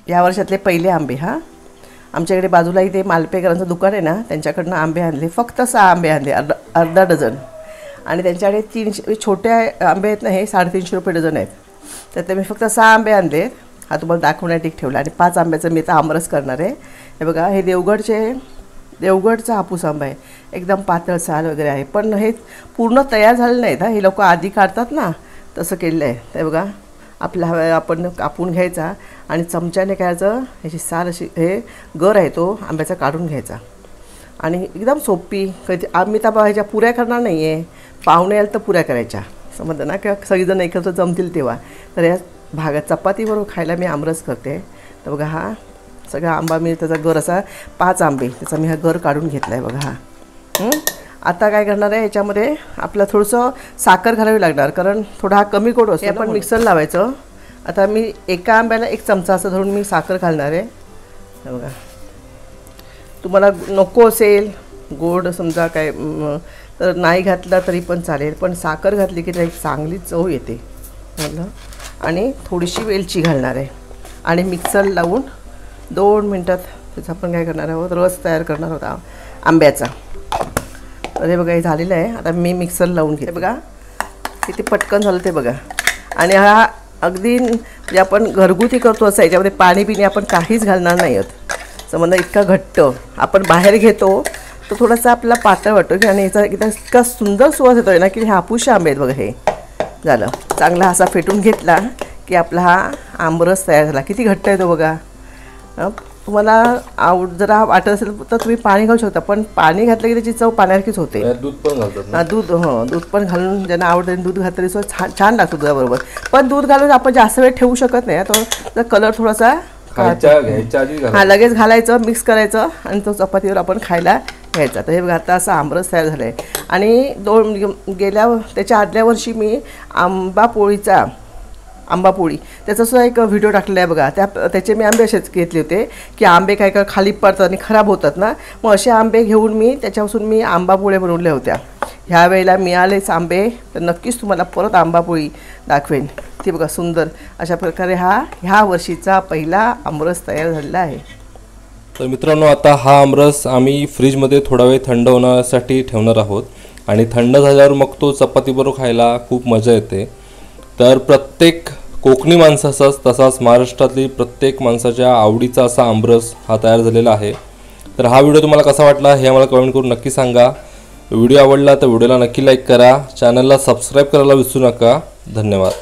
या वर्षातले पहिले आंबे हा. आमच्याकडे बाजूला इथे मालपेकरांचं दुकान आहे ना, त्यांच्याकडनं आंबे आणले. फक्त 6 आंबे आणले, अर्धा डझन. आणि त्यांच्याकडे 300 छोटे आंबे आहेत ना, हे 350 रुपये डझन आहेत. तर मी फक्त 6 आंबे आणले. हा तुम्हाला दाखवण्यासाठी ठेवला. आणि 5 आंब्याचं मी आता आमरस करणार आहे. हे बघा, हे देवगडचा हापूस आंबा आहे. एकदम पातळ साल वगैरे आहे, पण हे पूर्ण तयार झालेलं नाहीत हा. हे लोक आधी काढतात ना, तसं केलेलं आहे. ते बघा, आपला आपण कापून घ्यायचा आणि चमच्याने करायचं. ह्याची साल अशी, हे गर आहे तो आंब्याचा काढून घ्यायचा. आणि एकदम सोपी. कधी आम्ही तर ह्याच्या पुऱ्या करणार नाही आहे, पाहुणे आले तर पुऱ्या करायच्या, समजलं ना, किंवा सगळीजण एकत्र जमतील तेव्हा. तर या भागात चपातीबरोबर खायला मी आमरस करते. तर बघा, हा सगळा आंबा मी त्याचा गर असा 5 आंबे त्याचा मी हा गर काढून घेतला आहे बघा हा. आता काय करणार आहे, याच्यामध्ये आपलं थोडंसं साखर घालावी लागणार, कारण थोडा हा कमी गोड असतो. आपण मिक्सर लावायचं. आता मी एका आंब्याला 1 चमचा असं धरून मी साखर घालणार आहे. बघा, तुम्हाला नको असेल गोड समजा काय तर नाही घातला तरी पण चालेल, पण साखर घातली की त्याची चांगली चव येते. आणि थोडीशी वेलची घालणार आहे. आणि मिक्सर लावून 2 मिनटात त्याचा आपण काय करणार आहोत, रस तयार करणार होता आंब्याचा. तर हे बघा, हे झालेलं आहे. आता मी मिक्सर लावून घेते. बघा किती पटकन झालं ते बघा. आणि हा अगदी जे आपण घरगुती करतो असं, याच्यामध्ये पाणी पिणी आपण काहीच घालणार नाही आहोत. समजा इतका घट्ट आपण बाहेर घेतो तर थोडासा आपला पातळ वाटतो की, आणि याचा एकदम इतका सुंदर सुवास येतो आहे ना, की हे हापूस आंबे आहेत बघा. हे झालं, चांगला असा फेटून घेतला की आपला हा आमरस तयार झाला. किती घट्ट आहे तो बघा. तुम्हाला जरा वाटत असेल तर तुम्ही पाणी घालू शकता, पण पाणी घातलं की त्याची चव पाण्यासारखीच होते. दूध पण घालतात. दूध पण घालून ज्यांना आवडतं दूध घातलं तरी सुद्धा छान लागतं दुधाबरोबर. पण दूध घालून आपण जास्त वेळ ठेवू शकत नाही, तो कलर थोडासा हा लगेच घालायचं, मिक्स करायचं आणि तो चपातीवर आपण खायला घ्यायचा. तर हे बघा, आता असं आमरस तयार झालं आहे. आणि त्याच्या आदल्या वर्षी मी आंबापोळी त्याचासुद्धा एक व्हिडिओ टाकलेला आहे बघा. त्याचे मी आंबे असेच घेतले होते की आंबे काय खाली पडतात आणि खराब होतात ना, मग असे आंबे घेऊन मी त्याच्यापासून मी आंबापोळ्या बनवल्या होत्या. ह्या वेळेला मिळालेच आंबे तर नक्कीच तुम्हाला परत आंबापोळी दाखवेन. ती बघा सुंदर अशा प्रकारे ह्या वर्षीचा पहिला आमरस तयार झालेला आहे. तर मित्रांनो, आता हा आमरस आम्ही फ्रीजमध्ये थोडा वेळ थंड होण्यासाठी ठेवणार आहोत. आणि थंड झाल्यावर मग तो चपातीबरोबर खायला खूप मजा येते. तर प्रत्येक कोकणी माणसाचाच तसाच महाराष्ट्रातली प्रत्येक माणसाच्या आवडीचा असा आमरस हा तयार झालेला आहे. तर हा व्हिडिओ तुम्हाला कसा वाटला हे आम्हाला कमेंट करून नक्की सांगा. व्हिडिओ आवडला तर व्हिडिओला नक्की लाईक करा. चॅनलला सबस्क्राईब करायला विसरू नका. धन्यवाद.